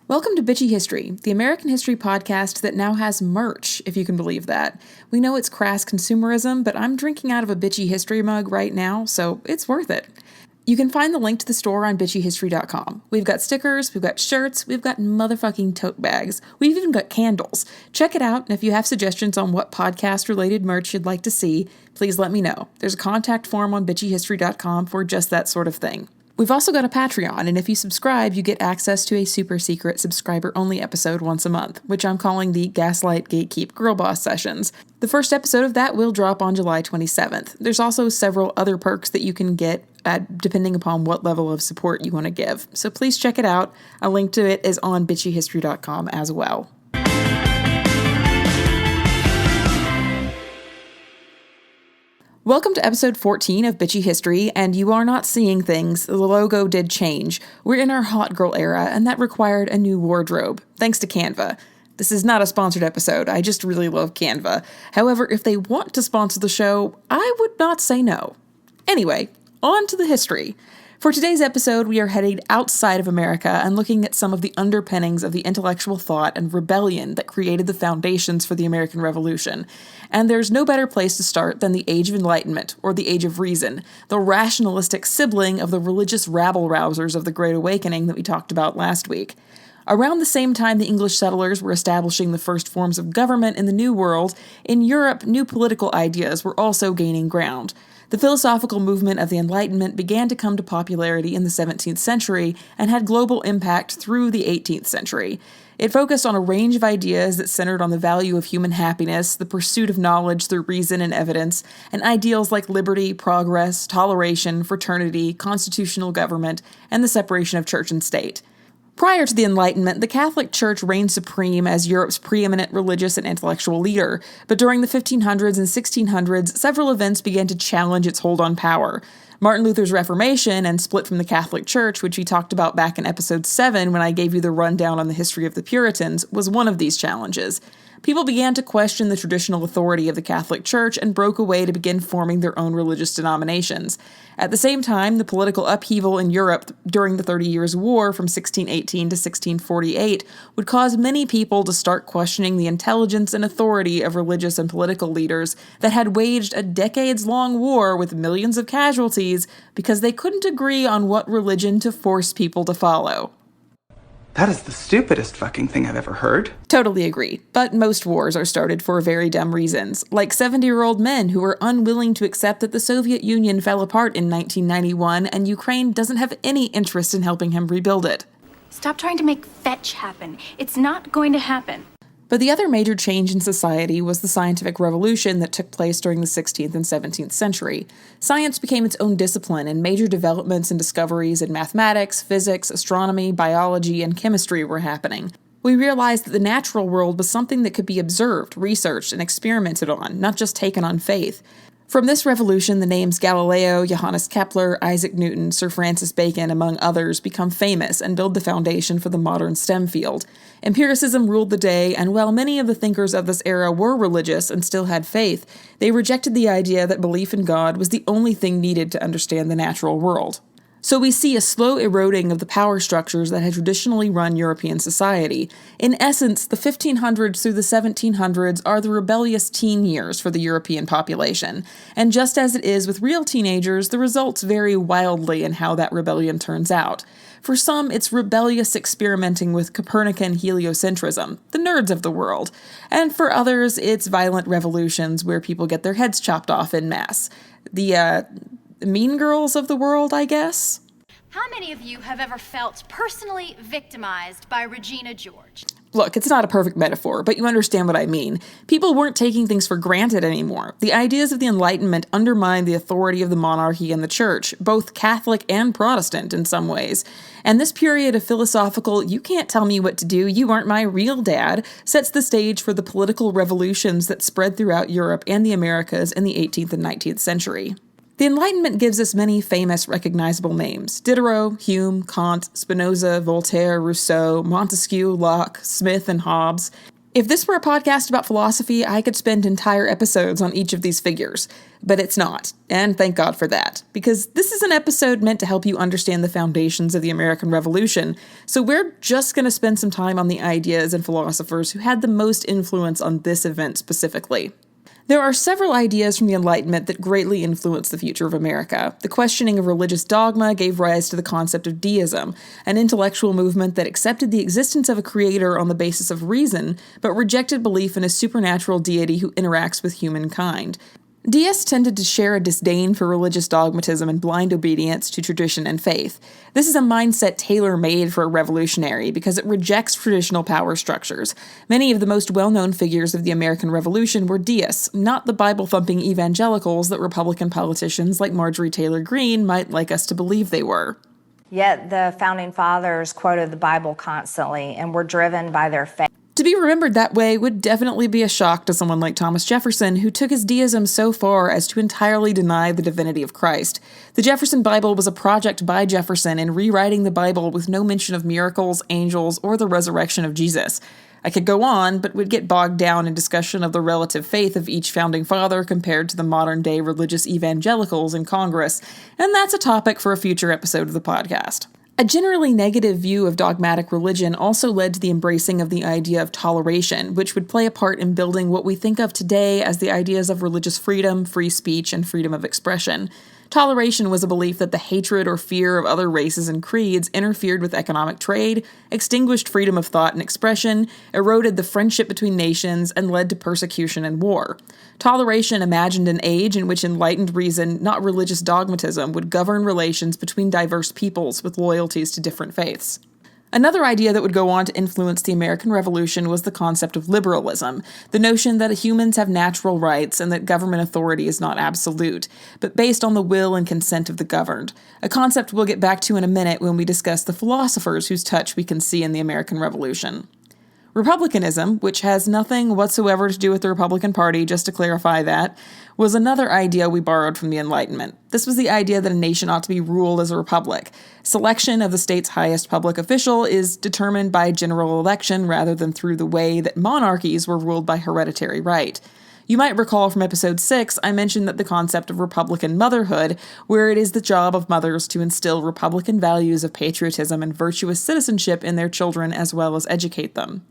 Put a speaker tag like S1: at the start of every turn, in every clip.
S1: Welcome to Bitchy History, the American history podcast that now has merch, if you can believe that. We know it's crass consumerism, but I'm drinking out of a Bitchy History mug right now, so it's worth it. You can find the link to the store on bitchyhistory.com. We've got stickers, we've got shirts, we've got motherfucking tote bags. We've even got candles. Check it out, and if you have suggestions on what podcast-related merch you'd like to see, please let me know. There's a contact form on bitchyhistory.com for just that sort of thing. We've also got a Patreon, and if you subscribe, you get access to a super secret subscriber-only episode once a month, which I'm calling the Gaslight Gatekeep Girl Boss Sessions. The first episode of that will drop on July 27th. There's also several other perks that you can get depending upon what level of support you want to give. So please check it out. A link to it is on bitchyhistory.com as well. Welcome to episode 14 of Bitchy History, and you are not seeing things. The logo did change. We're in our hot girl era, and that required a new wardrobe, thanks to Canva. This is not a sponsored episode, I just really love Canva. However, if they want to sponsor the show, I would not say no. Anyway, on to the history. For today's episode, we are heading outside of America and looking at some of the underpinnings of the intellectual thought and rebellion that created the foundations for the American Revolution. And there's no better place to start than the Age of Enlightenment, or the Age of Reason, the rationalistic sibling of the religious rabble-rousers of the Great Awakening that we talked about last week. Around the same time the English settlers were establishing the first forms of government in the New World, in Europe, new political ideas were also gaining ground. The philosophical movement of the Enlightenment began to come to popularity in the 17th century and had global impact through the 18th century. It focused on a range of ideas that centered on the value of human happiness, the pursuit of knowledge through reason and evidence, and ideals like liberty, progress, toleration, fraternity, constitutional government, and the separation of church and state. Prior to the Enlightenment, the Catholic Church reigned supreme as Europe's preeminent religious and intellectual leader, but during the 1500s and 1600s, several events began to challenge its hold on power. Martin Luther's Reformation and split from the Catholic Church, which we talked about back in episode 7 when I gave you the rundown on the history of the Puritans, was one of these challenges. People began to question the traditional authority of the Catholic Church and broke away to begin forming their own religious denominations. At the same time, the political upheaval in Europe during the 30 Years' War from 1618 to 1648 would cause many people to start questioning the intelligence and authority of religious and political leaders that had waged a decades-long war with millions of casualties because they couldn't agree on what religion to force people to follow.
S2: That is the stupidest fucking thing I've ever heard.
S1: Totally agree, but most wars are started for very dumb reasons, like 70-year-old men who were unwilling to accept that the Soviet Union fell apart in 1991 and Ukraine doesn't have any interest in helping him rebuild it.
S3: Stop trying to make fetch happen. It's not going to happen.
S1: But the other major change in society was the scientific revolution that took place during the 16th and 17th century. Science became its own discipline, and major developments and discoveries in mathematics, physics, astronomy, biology, and chemistry were happening. We realized that the natural world was something that could be observed, researched, and experimented on, not just taken on faith. From this revolution, the names Galileo, Johannes Kepler, Isaac Newton, Sir Francis Bacon, among others, become famous and build the foundation for the modern STEM field. Empiricism ruled the day, and while many of the thinkers of this era were religious and still had faith, they rejected the idea that belief in God was the only thing needed to understand the natural world. So we see a slow eroding of the power structures that had traditionally run European society. In essence, the 1500s through the 1700s are the rebellious teen years for the European population. And just as it is with real teenagers, the results vary wildly in how that rebellion turns out. For some, it's rebellious experimenting with Copernican heliocentrism, the nerds of the world. And for others, it's violent revolutions where people get their heads chopped off en masse. The mean girls of the world, I guess?
S3: How many of you have ever felt personally victimized by Regina George?
S1: Look, it's not a perfect metaphor, but you understand what I mean. People weren't taking things for granted anymore. The ideas of the Enlightenment undermined the authority of the monarchy and the church, both Catholic and Protestant in some ways. And this period of philosophical, you can't tell me what to do, you aren't my real dad, sets the stage for the political revolutions that spread throughout Europe and the Americas in the 18th and 19th century. The Enlightenment gives us many famous, recognizable names: Diderot, Hume, Kant, Spinoza, Voltaire, Rousseau, Montesquieu, Locke, Smith, and Hobbes. If this were a podcast about philosophy, I could spend entire episodes on each of these figures. But it's not, and thank God for that, because this is an episode meant to help you understand the foundations of the American Revolution, so we're just going to spend some time on the ideas and philosophers who had the most influence on this event specifically. There are several ideas from the Enlightenment that greatly influenced the future of America. The questioning of religious dogma gave rise to the concept of deism, an intellectual movement that accepted the existence of a creator on the basis of reason, but rejected belief in a supernatural deity who interacts with humankind. Deists tended to share a disdain for religious dogmatism and blind obedience to tradition and faith. This is a mindset tailor-made for a revolutionary because it rejects traditional power structures. Many of the most well-known figures of the American Revolution were deists, not the Bible-thumping evangelicals that Republican politicians like Marjorie Taylor Greene might like us to believe they were.
S4: Yet the Founding Fathers quoted the Bible constantly and were driven by their faith.
S1: To be remembered that way would definitely be a shock to someone like Thomas Jefferson, who took his deism so far as to entirely deny the divinity of Christ. The Jefferson Bible was a project by Jefferson in rewriting the Bible with no mention of miracles, angels, or the resurrection of Jesus. I could go on, but would get bogged down in discussion of the relative faith of each founding father compared to the modern-day religious evangelicals in Congress, and that's a topic for a future episode of the podcast. A generally negative view of dogmatic religion also led to the embracing of the idea of toleration, which would play a part in building what we think of today as the ideas of religious freedom, free speech, and freedom of expression. Toleration was a belief that the hatred or fear of other races and creeds interfered with economic trade, extinguished freedom of thought and expression, eroded the friendship between nations, and led to persecution and war. Toleration imagined an age in which enlightened reason, not religious dogmatism, would govern relations between diverse peoples with loyalties to different faiths. Another idea that would go on to influence the American Revolution was the concept of liberalism, the notion that humans have natural rights and that government authority is not absolute, but based on the will and consent of the governed, a concept we'll get back to in a minute when we discuss the philosophers whose touch we can see in the American Revolution. Republicanism, which has nothing whatsoever to do with the Republican Party, just to clarify that, was another idea we borrowed from the Enlightenment. This was the idea that a nation ought to be ruled as a republic. Selection of the state's highest public official is determined by general election rather than through the way that monarchies were ruled by hereditary right. You might recall from episode 6, I mentioned that the concept of Republican motherhood, where it is the job of mothers to instill Republican values of patriotism and virtuous citizenship in their children as well as educate them.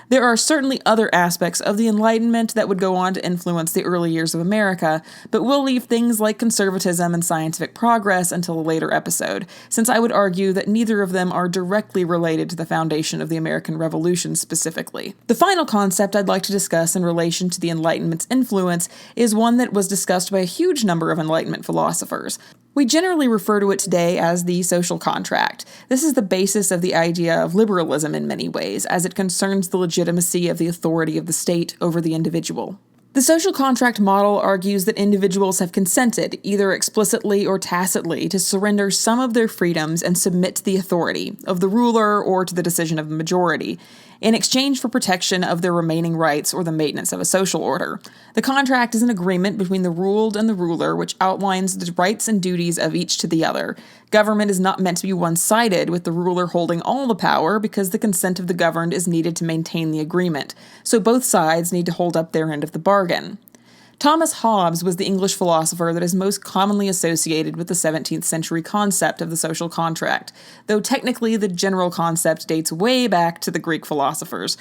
S1: There are certainly other aspects of the Enlightenment that would go on to influence the early years of America, but we'll leave things like conservatism and scientific progress until a later episode, since I would argue that neither of them are directly related to the foundation of the American Revolution specifically. The final concept I'd like to discuss in relation to the Enlightenment's influence is one that was discussed by a huge number of Enlightenment philosophers. We generally refer to it today as the social contract. This is the basis of the idea of liberalism in many ways, as it concerns the legitimacy of the authority of the state over the individual. The social contract model argues that individuals have consented, either explicitly or tacitly, to surrender some of their freedoms and submit to the authority of the ruler or to the decision of the majority, in exchange for protection of their remaining rights or the maintenance of a social order. The contract is an agreement between the ruled and the ruler which outlines the rights and duties of each to the other. Government is not meant to be one-sided, with the ruler holding all the power because the consent of the governed is needed to maintain the agreement, so both sides need to hold up their end of the bargain. Thomas Hobbes was the English philosopher that is most commonly associated with the 17th century concept of the social contract, though technically the general concept dates way back to the Greek philosophers.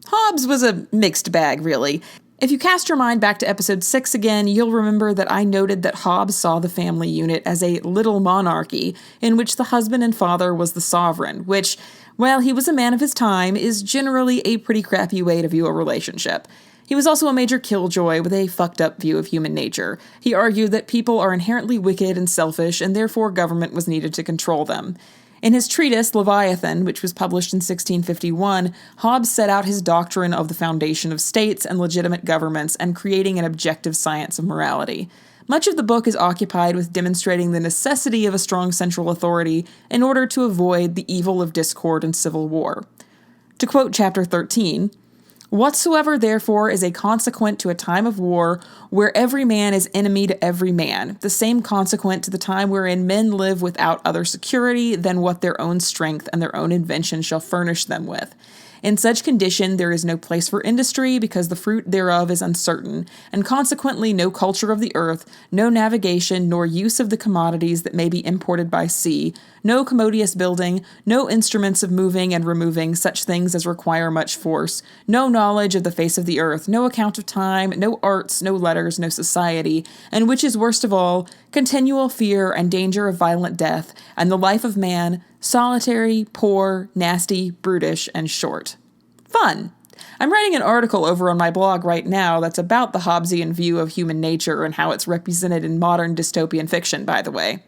S1: Hobbes was a mixed bag, really. If you cast your mind back to episode 6 again, you'll remember that I noted that Hobbes saw the family unit as a little monarchy, in which the husband and father was the sovereign, which, while he was a man of his time, is generally a pretty crappy way to view a relationship. He was also a major killjoy with a fucked up view of human nature. He argued that people are inherently wicked and selfish, and therefore government was needed to control them. In his treatise, Leviathan, which was published in 1651, Hobbes set out his doctrine of the foundation of states and legitimate governments and creating an objective science of morality. Much of the book is occupied with demonstrating the necessity of a strong central authority in order to avoid the evil of discord and civil war. To quote chapter 13, "Whatsoever therefore is a consequent to a time of war, where every man is enemy to every man, the same consequent to the time wherein men live without other security than what their own strength and their own invention shall furnish them with. In such condition, there is no place for industry, because the fruit thereof is uncertain, and consequently no culture of the earth, no navigation, nor use of the commodities that may be imported by sea, no commodious building, no instruments of moving and removing such things as require much force, no knowledge of the face of the earth, no account of time, no arts, no letters, no society, and which is worst of all, continual fear and danger of violent death, and the life of man, solitary, poor, nasty, brutish, and short. Fun. I'm writing an article over on my blog right now that's about the Hobbesian view of human nature and how it's represented in modern dystopian fiction, by the way.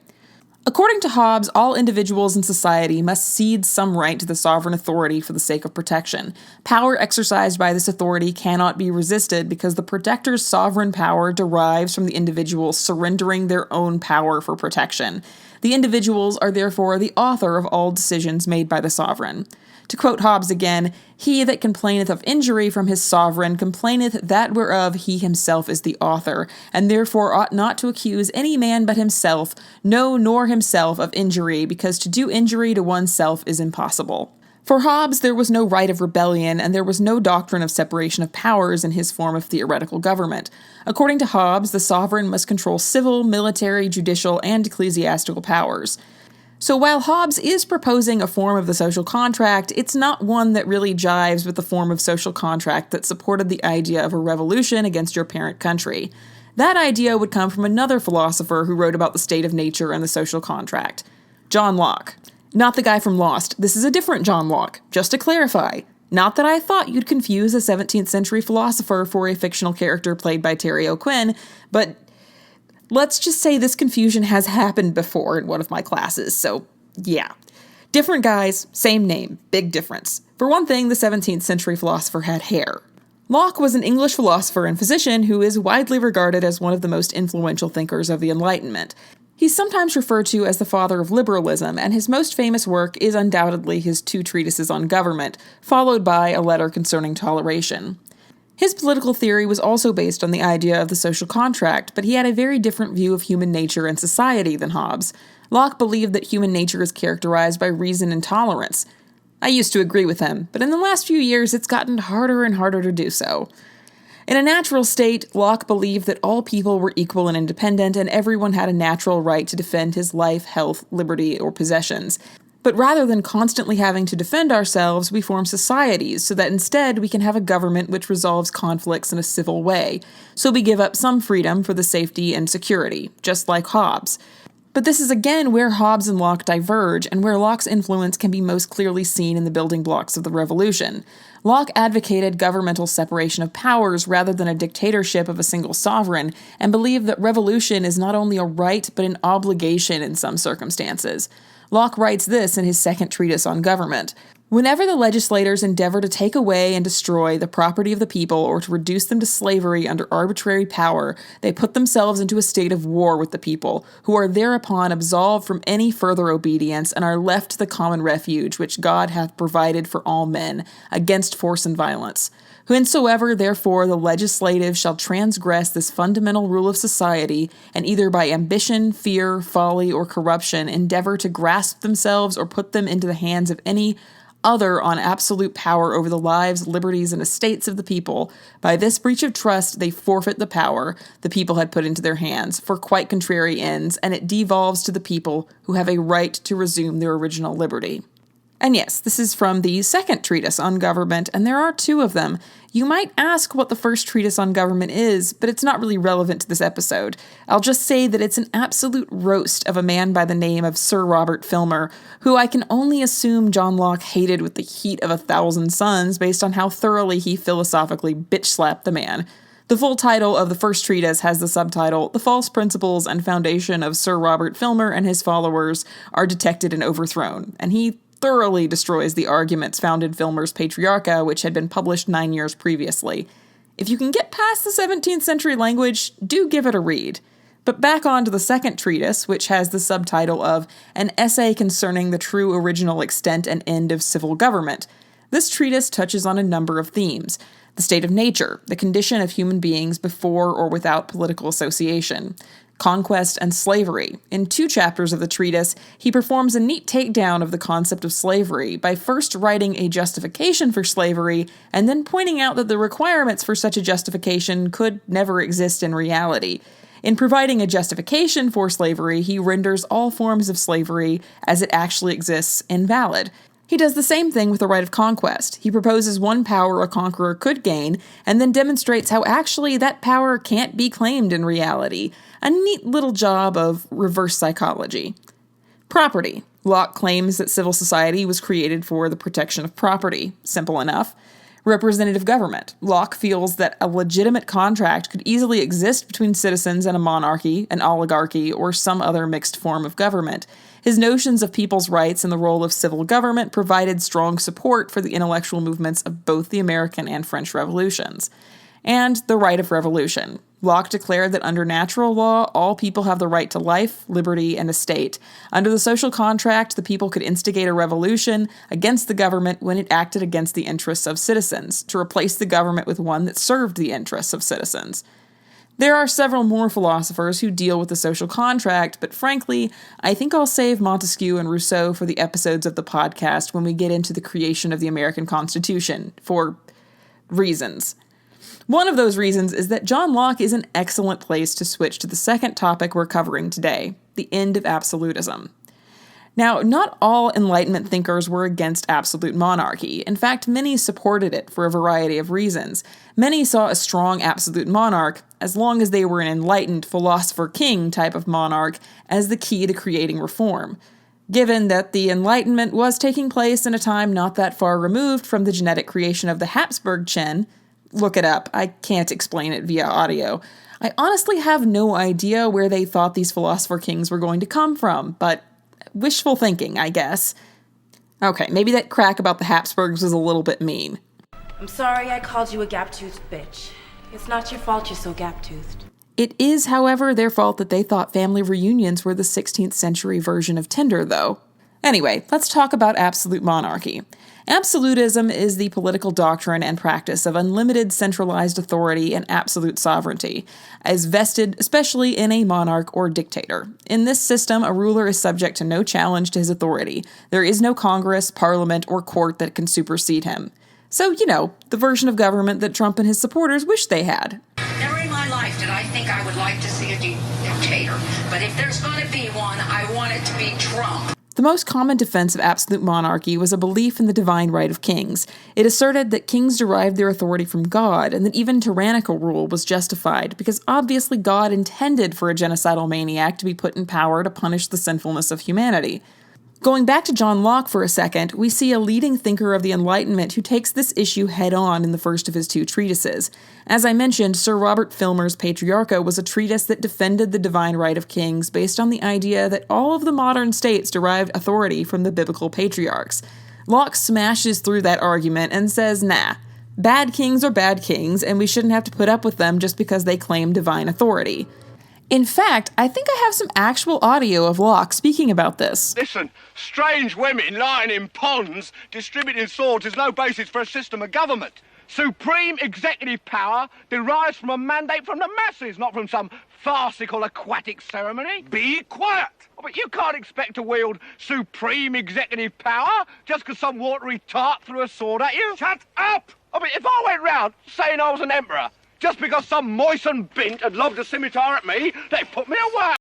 S1: According to Hobbes, all individuals in society must cede some right to the sovereign authority for the sake of protection. Power exercised by this authority cannot be resisted because the protector's sovereign power derives from the individuals surrendering their own power for protection. The individuals are therefore the author of all decisions made by the sovereign. To quote Hobbes again, "He that complaineth of injury from his sovereign complaineth that whereof he himself is the author, and therefore ought not to accuse any man but himself, no, nor himself, of injury, because to do injury to oneself is impossible." For Hobbes, there was no right of rebellion, and there was no doctrine of separation of powers in his form of theoretical government. According to Hobbes, the sovereign must control civil, military, judicial, and ecclesiastical powers. So while Hobbes is proposing a form of the social contract, it's not one that really jives with the form of social contract that supported the idea of a revolution against your parent country. That idea would come from another philosopher who wrote about the state of nature and the social contract. John Locke. Not the guy from Lost. This is a different John Locke, just to clarify. Not that I thought you'd confuse a 17th century philosopher for a fictional character played by Terry O'Quinn, but let's just say this confusion has happened before in one of my classes, so yeah. Different guys, same name, big difference. For one thing, the 17th century philosopher had hair. Locke was an English philosopher and physician who is widely regarded as one of the most influential thinkers of the Enlightenment. He's sometimes referred to as the father of liberalism, and his most famous work is undoubtedly his 2 treatises on government, followed by a letter concerning toleration. His political theory was also based on the idea of the social contract, but he had a very different view of human nature and society than Hobbes. Locke believed that human nature is characterized by reason and tolerance. I used to agree with him, but in the last few years it's gotten harder and harder to do so. In a natural state, Locke believed that all people were equal and independent, and everyone had a natural right to defend his life, health, liberty, or possessions. But rather than constantly having to defend ourselves, we form societies so that instead we can have a government which resolves conflicts in a civil way. So we give up some freedom for the safety and security, just like Hobbes. But this is again where Hobbes and Locke diverge, and where Locke's influence can be most clearly seen in the building blocks of the revolution. Locke advocated governmental separation of powers rather than a dictatorship of a single sovereign, and believed that revolution is not only a right but an obligation in some circumstances. Locke writes this in his second treatise on government. Whenever the legislators endeavor to take away and destroy the property of the people or to reduce them to slavery under arbitrary power, they put themselves into a state of war with the people, who are thereupon absolved from any further obedience and are left to the common refuge which God hath provided for all men, against force and violence. Whensoever, therefore, the legislative shall transgress this fundamental rule of society, and either by ambition, fear, folly, or corruption endeavor to grasp themselves or put them into the hands of any other on absolute power over the lives, liberties, and estates of the people, by this breach of trust they forfeit the power the people had put into their hands for quite contrary ends, and it devolves to the people who have a right to resume their original liberty. And yes, this is from the second treatise on government, and there are 2 of them. You might ask what the first treatise on government is, but it's not really relevant to this episode. I'll just say that it's an absolute roast of a man by the name of Sir Robert Filmer, who I can only assume John Locke hated with the heat of 1,000 suns based on how thoroughly he philosophically bitch-slapped the man. The full title of the first treatise has the subtitle, "The False Principles and Foundation of Sir Robert Filmer and His Followers Are Detected and Overthrown," and he thoroughly destroys the arguments found in Filmer's Patriarcha, which had been published 9 years previously. If you can get past the 17th century language, do give it a read. But back on to the second treatise, which has the subtitle of An Essay Concerning the True Original Extent and End of Civil Government. This treatise touches on a number of themes: the state of nature, the condition of human beings before or without political association; conquest and slavery. In 2 chapters of the treatise, he performs a neat takedown of the concept of slavery by first writing a justification for slavery and then pointing out that the requirements for such a justification could never exist in reality. In providing a justification for slavery, he renders all forms of slavery as it actually exists invalid. He does the same thing with the right of conquest. He proposes one power a conqueror could gain, and then demonstrates how actually that power can't be claimed in reality. A neat little job of reverse psychology. Property. Locke claims that civil society was created for the protection of property. Simple enough. Representative government. Locke feels that a legitimate contract could easily exist between citizens and a monarchy, an oligarchy, or some other mixed form of government. His notions of people's rights and the role of civil government provided strong support for the intellectual movements of both the American and French revolutions. And the right of revolution. Locke declared that under natural law, all people have the right to life, liberty, and estate. Under the social contract, the people could instigate a revolution against the government when it acted against the interests of citizens, to replace the government with one that served the interests of citizens. There are several more philosophers who deal with the social contract, but frankly, I think I'll save Montesquieu and Rousseau for the episodes of the podcast when we get into the creation of the American Constitution, for reasons. One of those reasons is that John Locke is an excellent place to switch to the second topic we're covering today, the end of absolutism. Now, not all Enlightenment thinkers were against absolute monarchy. In fact, many supported it for a variety of reasons. Many saw a strong absolute monarch, as long as they were an enlightened philosopher-king type of monarch, as the key to creating reform. Given that the Enlightenment was taking place in a time not that far removed from the genetic creation of the Habsburg Chen, look it up, I can't explain it via audio. I honestly have no idea where they thought these philosopher kings were going to come from, but wishful thinking, I guess. Okay, maybe that crack about the Habsburgs was a little bit mean.
S5: I'm sorry I called you a gap-toothed bitch. It's not your fault you're so gap-toothed.
S1: It is, however, their fault that they thought family reunions were the 16th century version of Tinder, though. Anyway, let's talk about absolute monarchy. Absolutism is the political doctrine and practice of unlimited centralized authority and absolute sovereignty, as vested especially in a monarch or dictator. In this system, a ruler is subject to no challenge to his authority. There is no Congress, parliament, or court that can supersede him. So, the version of government that Trump and his supporters wish they had.
S6: Never in my life did I think I would like to see a dictator, but if there's going to be one, I want it to be Trump.
S1: The most common defense of absolute monarchy was a belief in the divine right of kings. It asserted that kings derived their authority from God, and that even tyrannical rule was justified, because obviously God intended for a genocidal maniac to be put in power to punish the sinfulness of humanity. Going back to John Locke for a second, we see a leading thinker of the Enlightenment who takes this issue head-on in the first of his 2 treatises. As I mentioned, Sir Robert Filmer's Patriarcha was a treatise that defended the divine right of kings based on the idea that all of the modern states derived authority from the biblical patriarchs. Locke smashes through that argument and says, nah, bad kings are bad kings, and we shouldn't have to put up with them just because they claim divine authority. In fact, I think I have some actual audio of Locke speaking about this.
S7: Listen, strange women lying in ponds distributing swords is no basis for a system of government. Supreme executive power derives from a mandate from the masses, not from some farcical aquatic ceremony. Be quiet! But you can't expect to wield supreme executive power just because some watery tart threw a sword at you. Shut up! If I went round saying I was an emperor, just because some moistened bint had lobbed a scimitar at me, they put me away.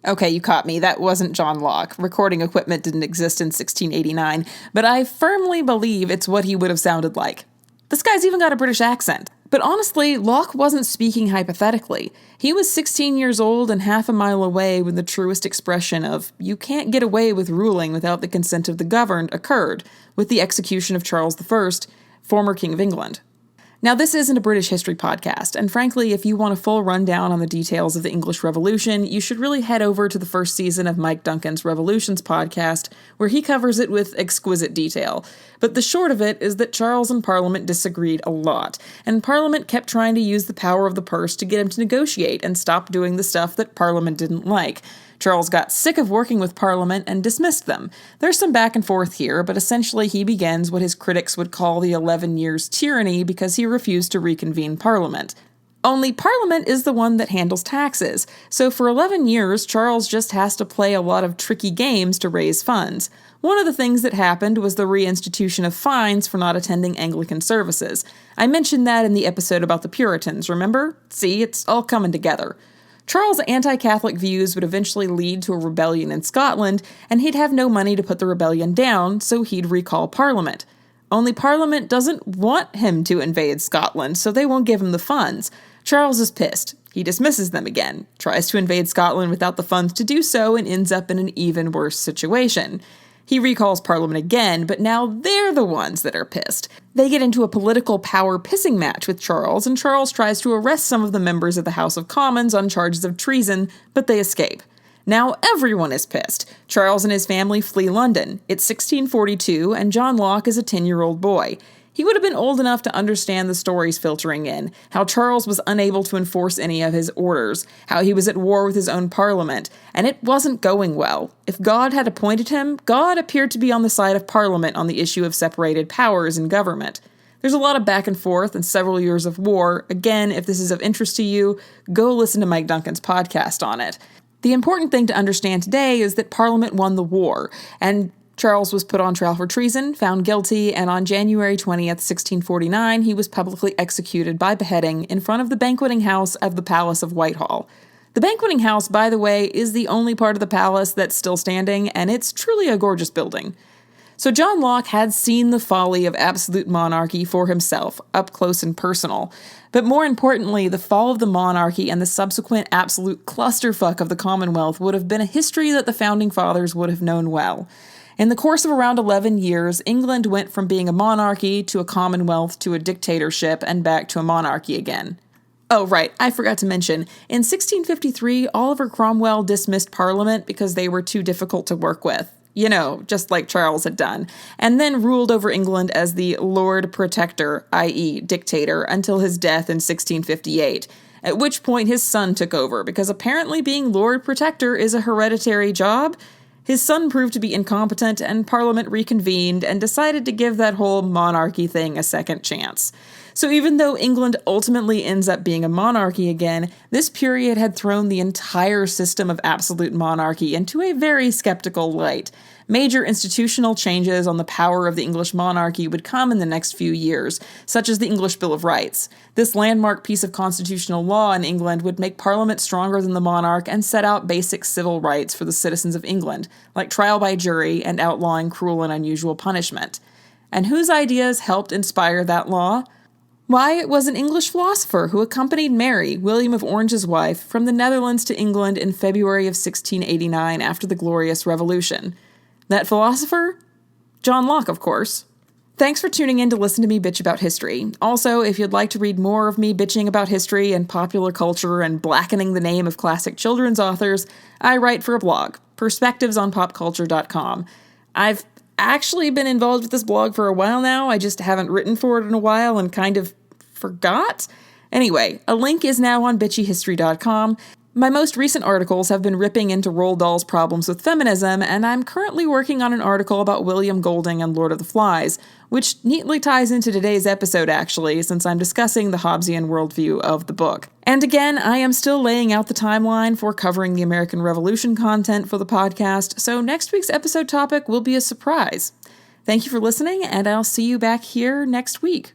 S1: Okay, you caught me. That wasn't John Locke. Recording equipment didn't exist in 1689, but I firmly believe it's what he would have sounded like. This guy's even got a British accent. But honestly, Locke wasn't speaking hypothetically. He was 16 years old and half a mile away when the truest expression of, you can't get away with ruling without the consent of the governed, occurred, with the execution of Charles I, former King of England. Now, this isn't a British history podcast, and frankly, if you want a full rundown on the details of the English Revolution, you should really head over to the first season of Mike Duncan's Revolutions podcast, where he covers it with exquisite detail. But the short of it is that Charles and Parliament disagreed a lot, and Parliament kept trying to use the power of the purse to get him to negotiate and stop doing the stuff that Parliament didn't like. Charles got sick of working with Parliament and dismissed them. There's some back and forth here, but essentially he begins what his critics would call the 11 Years' Tyranny because he refused to reconvene Parliament. Only Parliament is the one that handles taxes, so for 11 years, Charles just has to play a lot of tricky games to raise funds. One of the things that happened was the reinstitution of fines for not attending Anglican services. I mentioned that in the episode about the Puritans, remember? See, it's all coming together. Charles' anti-Catholic views would eventually lead to a rebellion in Scotland, and he'd have no money to put the rebellion down, so he'd recall Parliament. Only Parliament doesn't want him to invade Scotland, so they won't give him the funds. Charles is pissed. He dismisses them again, tries to invade Scotland without the funds to do so, and ends up in an even worse situation. He recalls Parliament again, but now they're the ones that are pissed. They get into a political power pissing match with Charles, and Charles tries to arrest some of the members of the House of Commons on charges of treason, but they escape. Now everyone is pissed. Charles and his family flee London. It's 1642, and John Locke is a 10-year-old boy. He would have been old enough to understand the stories filtering in, how Charles was unable to enforce any of his orders, how he was at war with his own parliament, and it wasn't going well. If God had appointed him, God appeared to be on the side of Parliament on the issue of separated powers in government. There's a lot of back and forth and several years of war. Again, if this is of interest to you, go listen to Mike Duncan's podcast on it. The important thing to understand today is that Parliament won the war, and Charles was put on trial for treason, found guilty, and on January 20th, 1649, he was publicly executed by beheading in front of the banqueting house of the Palace of Whitehall. The banqueting house, by the way, is the only part of the palace that's still standing, and it's truly a gorgeous building. So John Locke had seen the folly of absolute monarchy for himself, up close and personal. But more importantly, the fall of the monarchy and the subsequent absolute clusterfuck of the Commonwealth would have been a history that the Founding Fathers would have known well. In the course of around 11 years, England went from being a monarchy to a commonwealth to a dictatorship and back to a monarchy again. Oh, right, I forgot to mention, in 1653, Oliver Cromwell dismissed Parliament because they were too difficult to work with. You know, just like Charles had done, and then ruled over England as the Lord Protector, i.e. dictator, until his death in 1658, at which point his son took over, because apparently being Lord Protector is a hereditary job. His son proved to be incompetent, and Parliament reconvened and decided to give that whole monarchy thing a second chance. So even though England ultimately ends up being a monarchy again, this period had thrown the entire system of absolute monarchy into a very skeptical light. Major institutional changes on the power of the English monarchy would come in the next few years, such as the English Bill of Rights. This landmark piece of constitutional law in England would make Parliament stronger than the monarch and set out basic civil rights for the citizens of England, like trial by jury and outlawing cruel and unusual punishment. And whose ideas helped inspire that law? Why, it was an English philosopher who accompanied Mary, William of Orange's wife, from the Netherlands to England in February of 1689 after the Glorious Revolution. That philosopher? John Locke, of course. Thanks for tuning in to listen to me bitch about history. Also, if you'd like to read more of me bitching about history and popular culture and blackening the name of classic children's authors, I write for a blog, perspectivesonpopculture.com. I've actually been involved with this blog for a while now, I just haven't written for it in a while and kind of forgot. Anyway, a link is now on bitchyhistory.com. My most recent articles have been ripping into Roald Dahl's problems with feminism, and I'm currently working on an article about William Golding and Lord of the Flies, which neatly ties into today's episode actually, since I'm discussing the Hobbesian worldview of the book. And again, I am still laying out the timeline for covering the American Revolution content for the podcast, so next week's episode topic will be a surprise. Thank you for listening, and I'll see you back here next week.